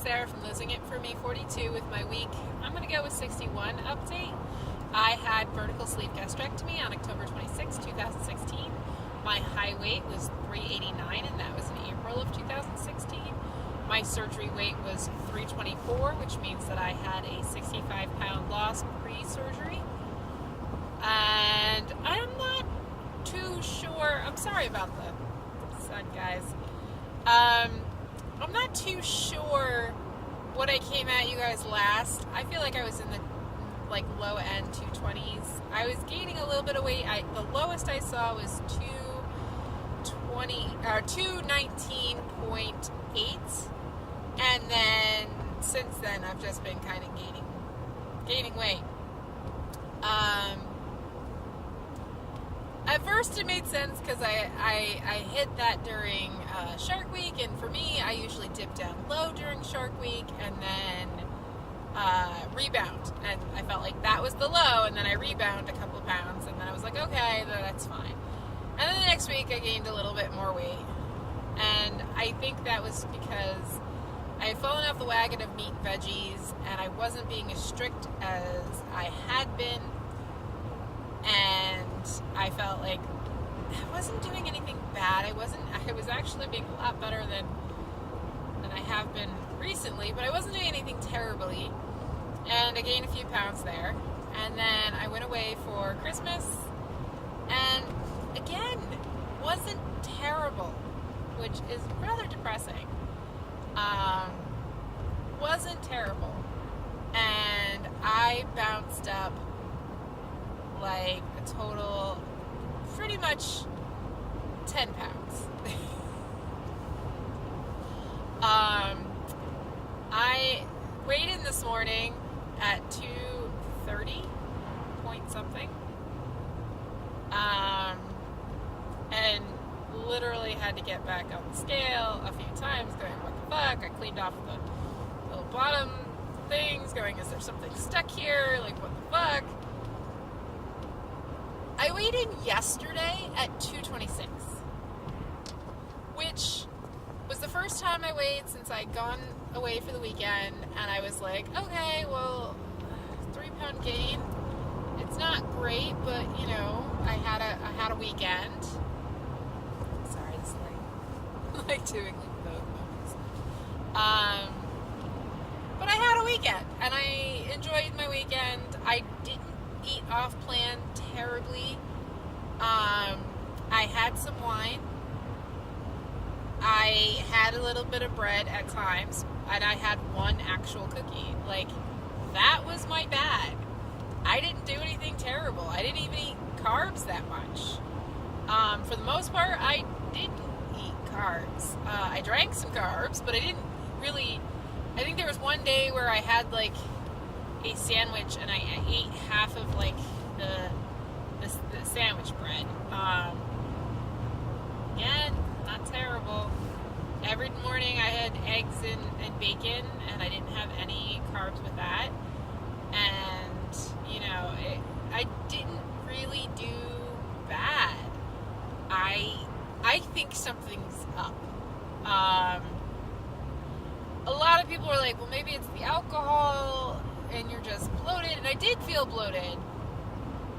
Sarah from Losing It For Me 42 with my week. I'm going to go with 61 update. I had vertical sleeve gastrectomy on October 26, 2016. My high weight was 389, and that was in April of 2016. My surgery weight was 324, which means that I had a 65-pound loss pre-surgery. And I'm not too sure. I'm sorry about the sun, guys. I'm not too sure what I came at you guys last. I feel like I was in the low end 220s. I was gaining a little bit of weight. The lowest I saw was 219.8, and then since then I've just been kind of gaining weight. At first it made sense because I hit that during Shark Week, and for me, I usually dip down low during Shark Week and then rebound, and I felt like that was the low, and then I rebound a couple of pounds, and then I was like, okay, that's fine. And then the next week I gained a little bit more weight, and I think that was because I had fallen off the wagon of meat and veggies, and I wasn't being as strict as I had been, and I felt like I wasn't doing anything bad. I was actually being a lot better than I have been recently, but I wasn't doing anything terribly, and I gained a few pounds there, and then I went away for Christmas, and again, wasn't terrible, which is rather depressing. Wasn't terrible, and I bounced up like a total, pretty much 10 pounds. I weighed in this morning at 230 point something, and literally had to get back on the scale a few times, going, what the fuck? I cleaned off the little bottom things, going, is there something stuck here? Like, what the fuck? I weighed in yesterday at 226, which was the first time I weighed since I'd gone away for the weekend, and I was like, okay, well, 3-pound gain. It's not great, but you know, I had a weekend. Sorry, this is like doing like both moments. But I had a weekend, and I enjoyed my weekend. I didn't eat off plan terribly. I had some wine. I had a little bit of bread at times, and I had one actual cookie. Like, that was my bag. I didn't do anything terrible. I didn't even eat carbs that much. For the most part, I didn't eat carbs. I drank some carbs, but I didn't really. I think there was one day where I had like a sandwich, and I ate half of like the sandwich bread. Again, not terrible. Every morning I had eggs and bacon, and I didn't have any carbs with that. And, you know, I didn't really do bad. I think something's up. A lot of people are like, well, maybe it's the alcohol and you're just bloated. And I did feel bloated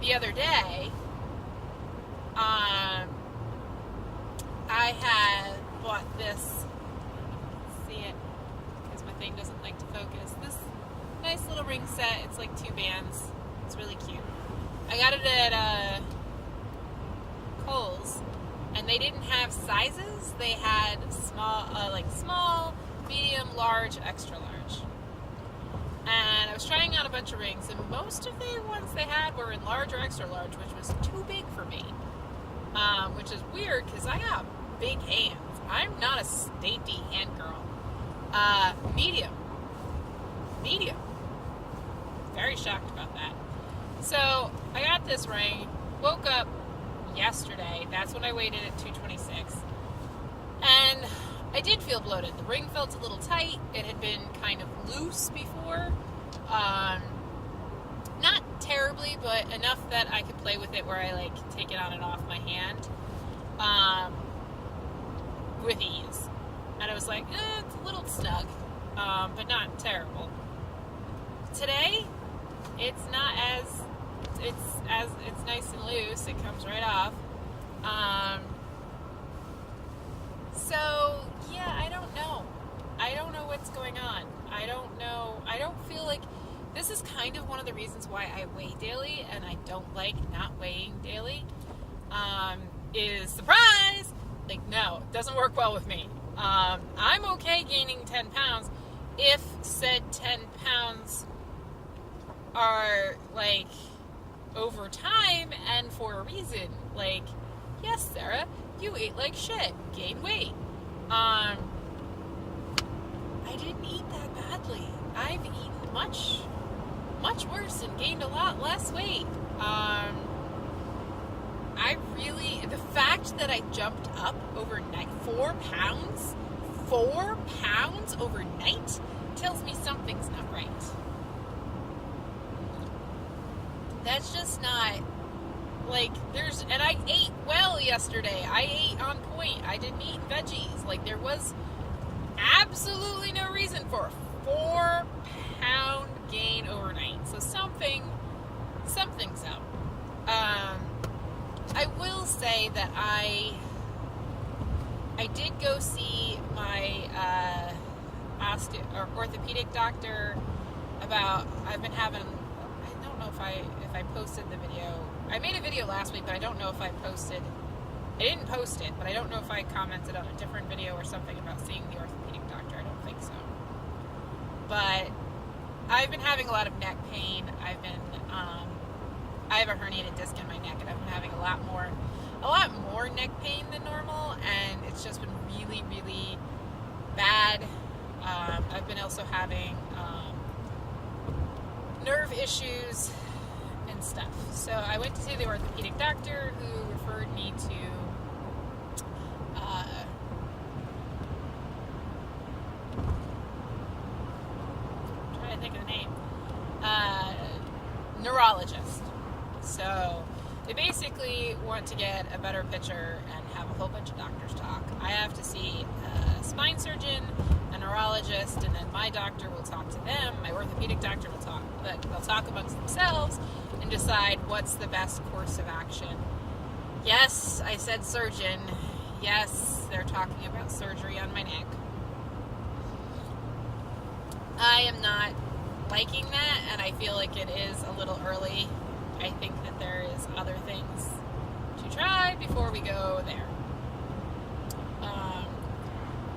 the other day. I had bought this, see it, because my thing doesn't like to focus, this nice little ring set. It's like 2 bands. It's really cute. I got it at Kohl's, and they didn't have sizes. They had small, medium, large, extra large. And I was trying out a bunch of rings, and most of the ones they had were in large or extra large, which was too big for me. Which is weird, because I got big hands. I'm not a dainty hand girl. Medium. Very shocked about that. So, I got this ring, woke up yesterday, that's when I weighed in at 226, and I did feel bloated. The ring felt a little tight. It had been kind of loose before. Not terribly, but enough that I could play with it where I like take it on and off my hand with ease. And I was like, it's a little snug. but not terrible. Today, it's not as it's nice and loose. It comes right off. So yeah, I don't know. I don't know what's going on. I don't know. I don't feel like this is kind of one of the reasons why I weigh daily, and I don't like not weighing daily. Is surprise. Like, no, it doesn't work well with me. I'm okay gaining 10 pounds if said 10 pounds are, like, over time and for a reason. Like, yes, Sarah, you ate like shit. Gain weight. I didn't eat that badly. I've eaten much worse and gained a lot less weight. The fact that I jumped up overnight, 4 pounds overnight, tells me something's not right. That's just not, like, and I ate well yesterday. I ate on point. I didn't eat veggies. Like, there was absolutely no reason for a 4-pound gain overnight. So something's up. I will say that I did go see my orthopedic doctor about. I've been having. I don't know if I posted the video. I made a video last week, but I don't know if I posted. I didn't post it, but I don't know if I commented on a different video or something about seeing the orthopedic doctor. I don't think so. But I've been having a lot of neck pain. I have a herniated disc in my neck, and I've been having a lot more neck pain than normal, and it's just been really, really bad. I've been also having nerve issues and stuff. So I went to see the orthopedic doctor, who referred me to I'm trying to think of the name. Neurologist. So they basically want to get a better picture and have a whole bunch of doctors talk. I have to see a spine surgeon, a neurologist, and then my doctor will talk to them. My orthopedic doctor will talk, but they'll talk amongst themselves and decide what's the best course of action. Yes, I said surgeon. Yes, they're talking about surgery on my neck. I am not liking that, and I feel like it is a little early. I think that there is other things to try before we go there.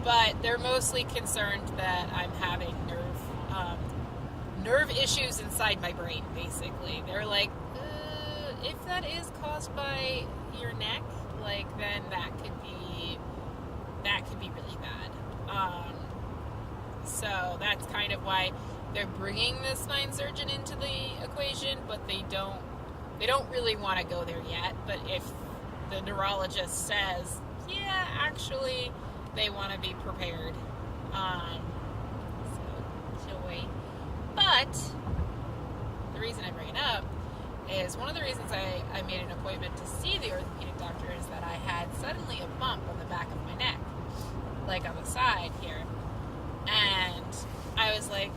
But they're mostly concerned that I'm having nerve issues inside my brain, basically. They're like, if that is caused by your neck, like, then that could be really bad. So that's kind of why they're bringing the spine surgeon into the equation, but they don't really want to go there yet. But if the neurologist says, yeah, actually, they want to be prepared, so she'll wait. But the reason I bring it up is one of the reasons I made an appointment to see the orthopedic doctor is that I had suddenly a bump on the back of my neck, like on the side here, and I was like,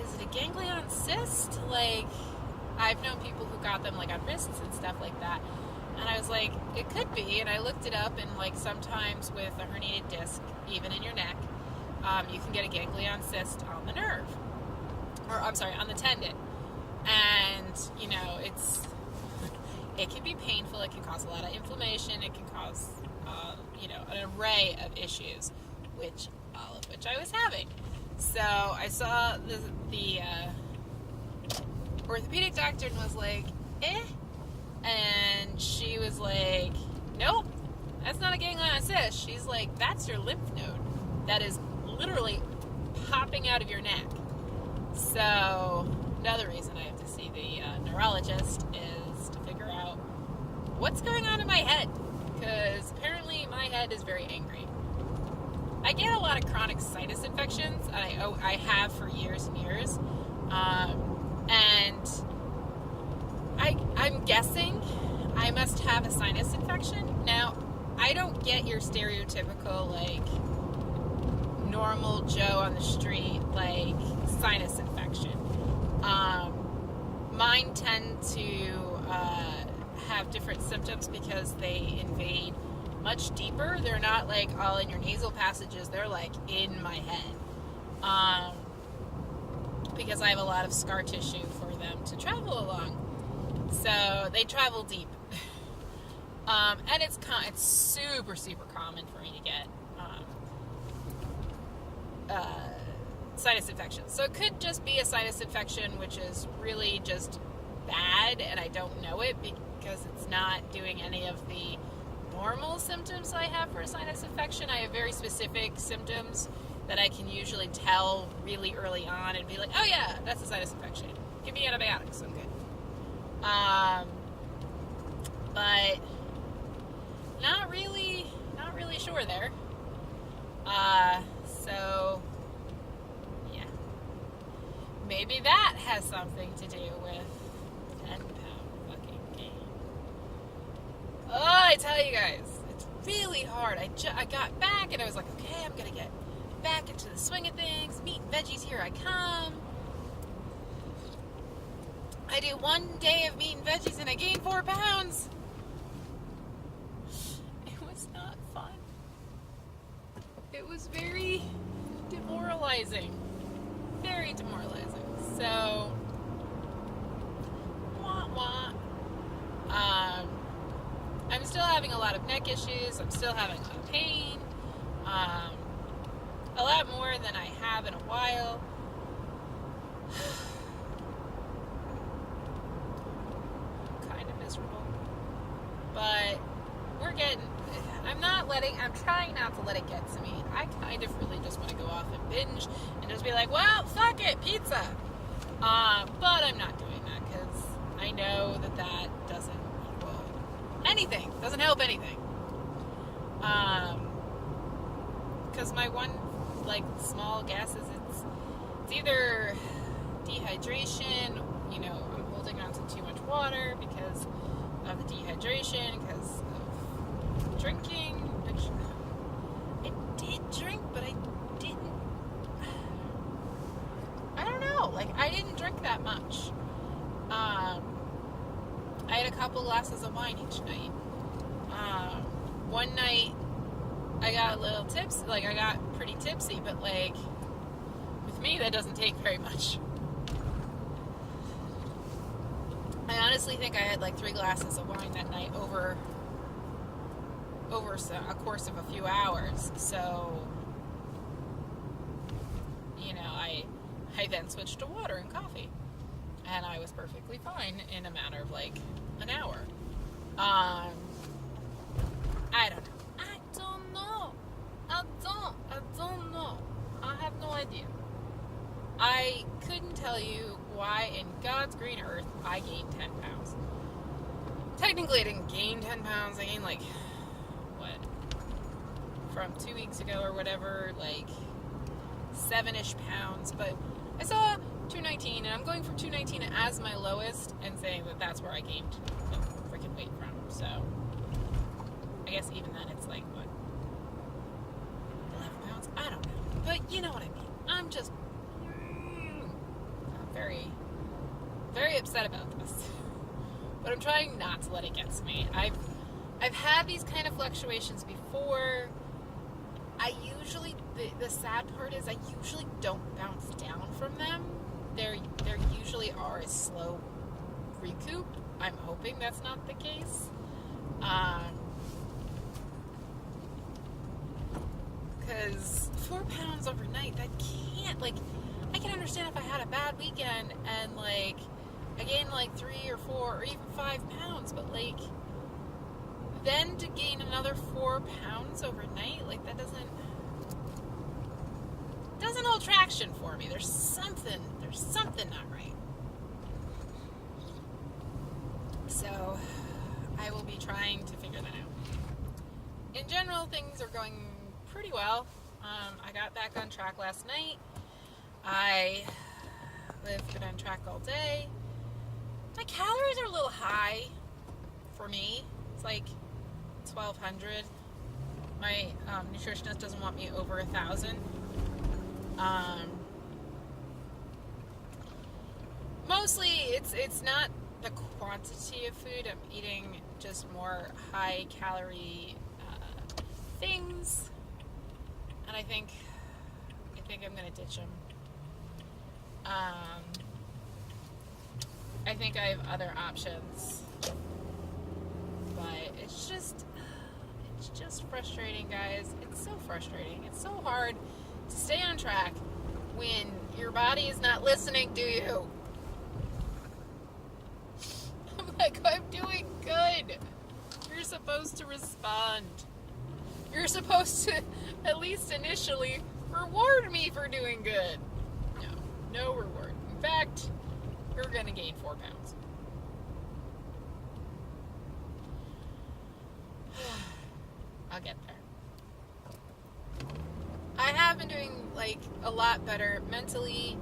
is it a ganglion cyst? Like, I've known people who got them, like, on wrists and stuff like that. And I was like, it could be. And I looked it up, and, like, sometimes with a herniated disc, even in your neck, you can get a ganglion cyst on the nerve. On the tendon. And, you know, it can be painful. It can cause a lot of inflammation. It can cause, an array of issues, all of which I was having. So I saw the orthopedic doctor and was like, and she was like, nope, that's not a ganglion cyst. She's like, that's your lymph node that is literally popping out of your neck. So another reason I have to see the neurologist is to figure out what's going on in my head, because apparently my head is very angry. I get a lot of chronic sinus infections, and I have for years and years, and I'm guessing I must have a sinus infection. Now, I don't get your stereotypical, like, normal Joe on the street, like, sinus infection. Mine tend to have different symptoms because they invade much deeper. They're not like all in your nasal passages. They're like in my head. Because I have a lot of scar tissue for them to travel along. So they travel deep. And it's super, super common for me to get sinus infections. So it could just be a sinus infection, which is really just bad, and I don't know it because it's not doing any of the normal symptoms I have for a sinus infection. I have very specific symptoms that I can usually tell really early on and be like, oh yeah, that's a sinus infection. Give me antibiotics, I'm good. But not really sure there. So yeah, maybe that has something to do with 10-pound fucking gain. Oh, I tell you guys, it's really hard. I got back and I was like, okay, I'm gonna get back into the swing of things. Meat and veggies, here I come. I do one day of meat and veggies and I gain 4 pounds. It was not fun. It was very demoralizing. Very demoralizing. So, I'm still having a lot of neck issues. I'm still having a lot of pain. A lot more than I have in a while. Kind of miserable. But I'm trying not to let it get to me. I kind of really just want to go off and binge and just be like, well, fuck it, pizza. But I'm not doing that because I know that doesn't equal anything. Doesn't help anything. Because my one, like, small guess is it's either dehydration, you know, I'm holding on to too much water because of the dehydration, because of drinking, which I did drink, but I don't know, like, I didn't drink that much. I had a couple glasses of wine each night. One night, I got a little tipsy, like, I got pretty tipsy, but, like, with me, that doesn't take very much. I honestly think I had, like, 3 glasses of wine that night over a course of a few hours, so, you know, I then switched to water and coffee, and I was perfectly fine in a matter of, like, an hour. I don't know. I don't know. I have no idea. I couldn't tell you why in God's green earth I gained 10 pounds. Technically I didn't gain 10 pounds. I gained, like, what? From 2 weeks ago or whatever, like 7-ish pounds. But I saw 219 and I'm going for 219 as my lowest and saying that that's where I gained the freaking weight from. So I guess even then it's like, what, 11 pounds? I don't know. But you know what I mean. I'm just, I'm very, very upset about this. But I'm trying not to let it get to me. I've had these kind of fluctuations before. I usually, the sad part is I usually don't bounce down from them. There usually are a slow recoup. I'm hoping that's not the case. Because 4 pounds overnight, that can't, like, I can understand if I had a bad weekend and, like, I gained, like, 3 or 4 or even 5 pounds, but, like, then to gain another 4 pounds overnight, like, that doesn't hold traction for me. There's something not right. So, I will be trying to figure that out. In general, things are going pretty well. I got back on track last night. I've been on track all day. My calories are a little high for me. It's like 1,200. My nutritionist doesn't want me over 1,000. Mostly, it's not the quantity of food. I'm eating just more high calorie things, and I think I'm gonna ditch them. I think I have other options, but it's just frustrating, guys. It's so frustrating. It's so hard to stay on track when your body is not listening to you. I'm like, I'm doing good. You're supposed to respond. You're supposed to, at least initially, reward me for doing good. No reward. In fact, you're going to gain 4 pounds. I'll get there. I have been doing, like, a lot better mentally.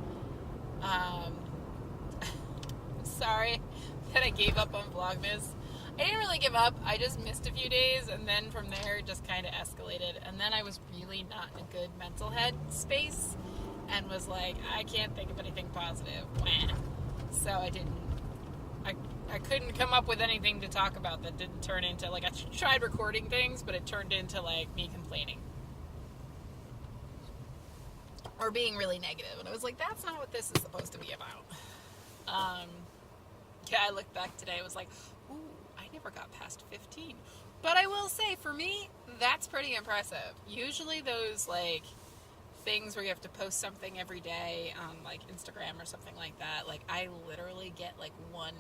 I'm sorry that I gave up on Vlogmas. I didn't really give up. I just missed a few days, and then from there, it just kind of escalated. And then I was really not in a good mental head space, and was like, I can't think of anything positive. Wah. So I didn't. I couldn't come up with anything to talk about that didn't turn into, like, I tried recording things, but it turned into, like, me complaining. Or being really negative. And I was like, that's not what this is supposed to be about. Yeah, I looked back today, I was like, ooh, I never got past 15. But I will say, for me, that's pretty impressive. Usually those, like, things where you have to post something every day on, like, Instagram or something like that, like, I literally get, like, 1,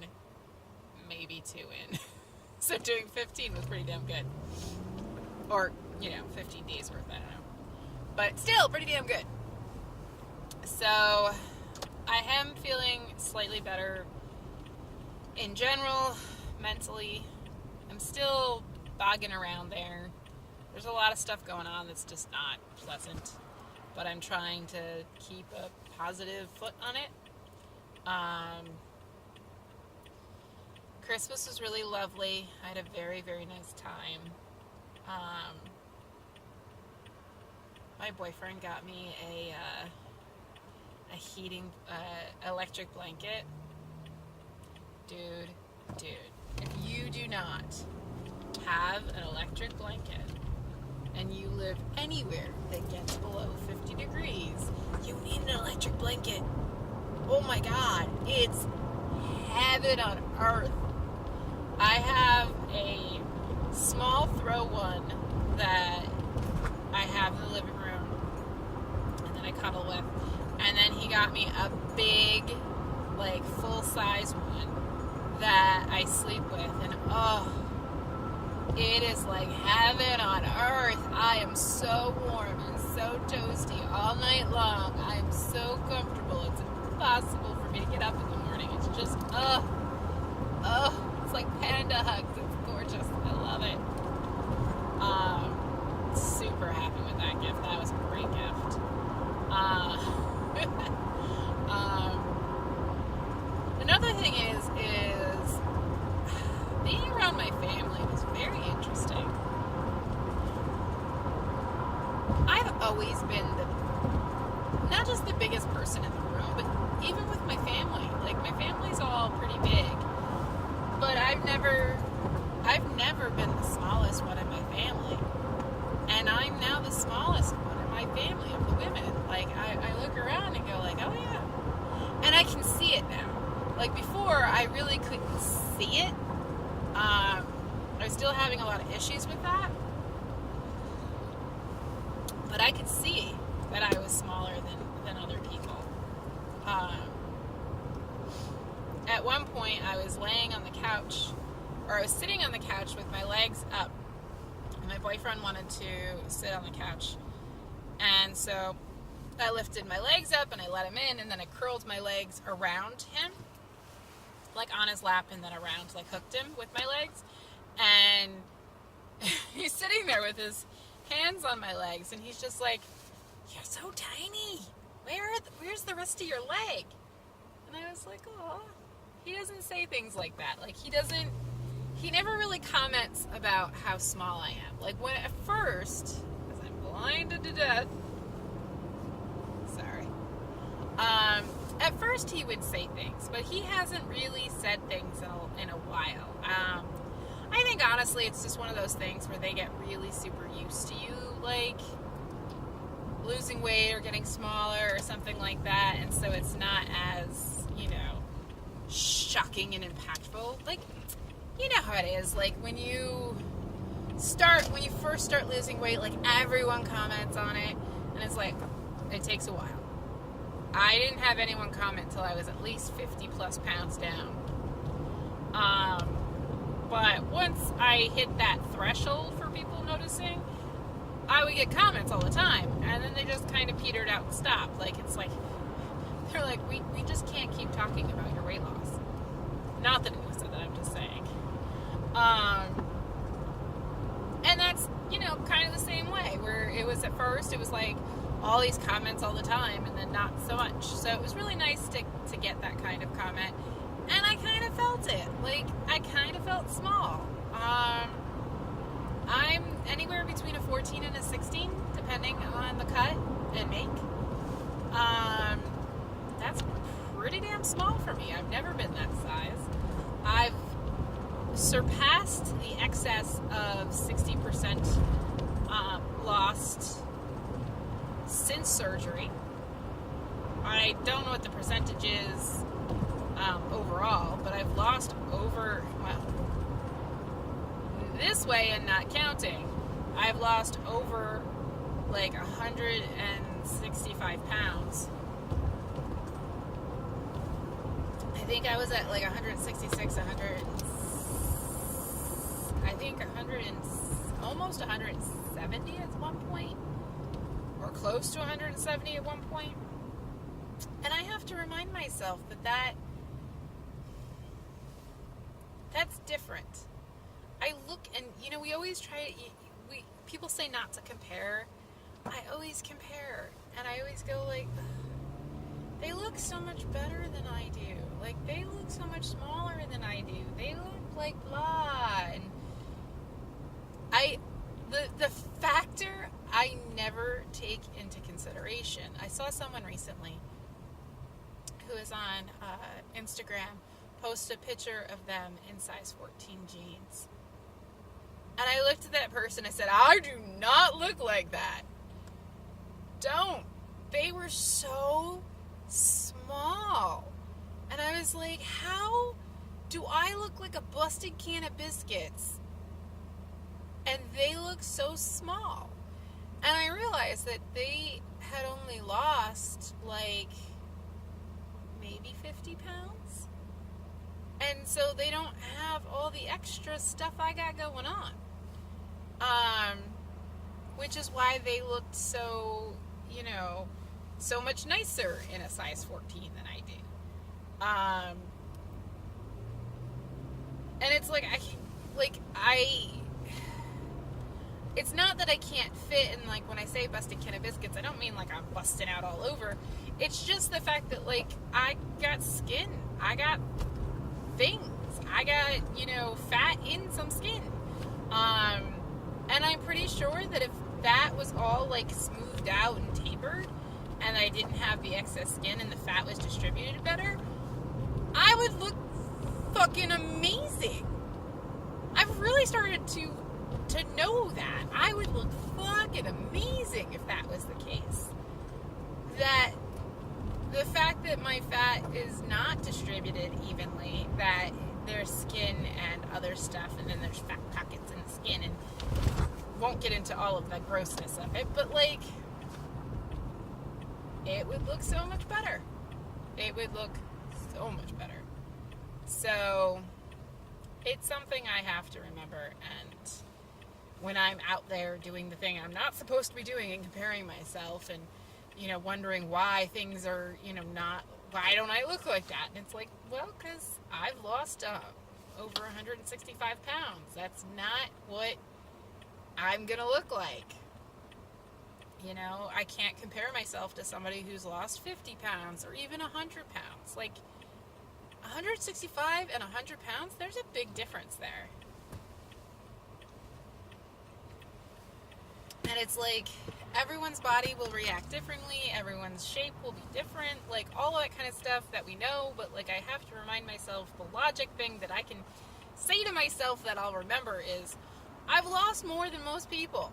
maybe 2 in. So doing 15 was pretty damn good. Or, 15 days worth, I don't know. But still, pretty damn good. So, I am feeling slightly better in general, mentally. I'm still bogging around there. There's a lot of stuff going on that's just not pleasant. But I'm trying to keep a positive foot on it. Christmas was really lovely. I had a very, very nice time. My boyfriend got me a heating electric blanket. Dude, if you do not have an electric blanket and you live anywhere that gets below 50 degrees, you need an electric blanket. Oh my God, it's heaven on earth. I have a small throw one that I have in the living room and then I cuddle with. And then he got me a big, like, full-size one that I sleep with. And, oh, it is like heaven on earth. I am so warm and so toasty all night long. I am so comfortable. It's impossible for me to get up in the morning. It's just, it's like panda hugs. It's gorgeous. I love it. Super happy with that gift. That was a great gift. Another thing is being around my family was very interesting. I've always been not just the biggest person in the room, but even with my family. Like, my family's all pretty big, but I've never been the smallest one in my family, and I'm now the smallest one in my family of the women. Like, I look around and go like, oh yeah, and I can see it now. Like, before, I really couldn't see it. I was still having a lot of issues with that, but I could see that I was smaller than other people. At one point, I was laying on the couch, or I was sitting on the couch with my legs up, and my boyfriend wanted to sit on the couch, and so I lifted my legs up and I let him in, and then I curled my legs around him, like on his lap, and then around, like hooked him with my legs, and he's sitting there with his hands on my legs, and he's just like, you're so tiny, where's the rest of your leg? And I was like, oh. He doesn't say things like that. Like, he never really comments about how small I am. Like, when at first, because I'm blinded to death, sorry, first he would say things, but he hasn't really said things in a while. I think honestly it's just one of those things where they get really super used to you, like, losing weight or getting smaller or something like that, and so it's not as, shocking and impactful. Like, you know how it is, like, when you first start losing weight, like, everyone comments on it, and it's like, it takes a while. I didn't have anyone comment till I was at least 50 plus pounds down. But once I hit that threshold for people noticing, I would get comments all the time, and then they just kind of petered out and stopped. Like, it's like, they're like, we just can't keep talking about your weight loss. Not that anyone said that, I'm just saying. And that's, kind of the same way, where it was at first, it was like all these comments all the time, and then not so much. So it was really nice to get that kind of comment, and I kind of felt it. Like, I kind of felt small. I'm anywhere between a 14 and a 16, depending on the cut and make. That's pretty damn small for me. I've never been that size. I've surpassed the excess of 60% lost since surgery. I don't know what the percentage is overall, but I've lost over, this way and not counting, I've lost over like 165 pounds. I think I was at like 166, almost 170 at one point, or close to 170 at one point. And I have to remind myself that's different. I look, and we always try. People say not to compare. I always compare, and I always go like, they look so much better than I do. Like, they look so much smaller than I do. They look like blah. And the factor I never take into consideration. I saw someone recently who is on Instagram post a picture of them in size 14 jeans. And I looked at that person and said, I do not look like that. Don't. They were so small. And I was like, how do I look like a busted can of biscuits? And they look so small. And I realized that they had only lost like maybe 50 pounds. And so they don't have all the extra stuff I got going on. Which is why they looked so, so much nicer in a size 14 than I do. And it's like, it's not that I can't fit, and like when I say busted can of biscuits, I don't mean like I'm busting out all over. It's just the fact that like I got skin, I got things, I got, fat in some skin. And I'm pretty sure that if that was all like smoothed out and tapered, and I didn't have the excess skin and the fat was distributed better, I would look fucking amazing. I've really started to know that. I would look fucking amazing if that was the case. That the fact that my fat is not distributed evenly, that there's skin and other stuff, and then there's fat pockets in the skin, and won't get into all of the grossness of it, but like, it would look so much better. It would look so much better. So it's something I have to remember, and when I'm out there doing the thing I'm not supposed to be doing and comparing myself and, wondering why things are, why don't I look like that? And it's like, well, because I've lost over 165 pounds. That's not what I'm going to look like. I can't compare myself to somebody who's lost 50 pounds or even 100 pounds. Like, 165 and 100 pounds, there's a big difference there. And it's like, everyone's body will react differently, everyone's shape will be different, like all of that kind of stuff that we know, but like I have to remind myself, the logic thing that I can say to myself that I'll remember is, I've lost more than most people.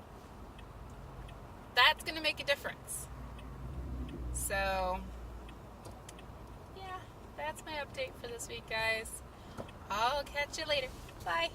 That's going to make a difference. So, yeah, that's my update for this week, guys. I'll catch you later. Bye.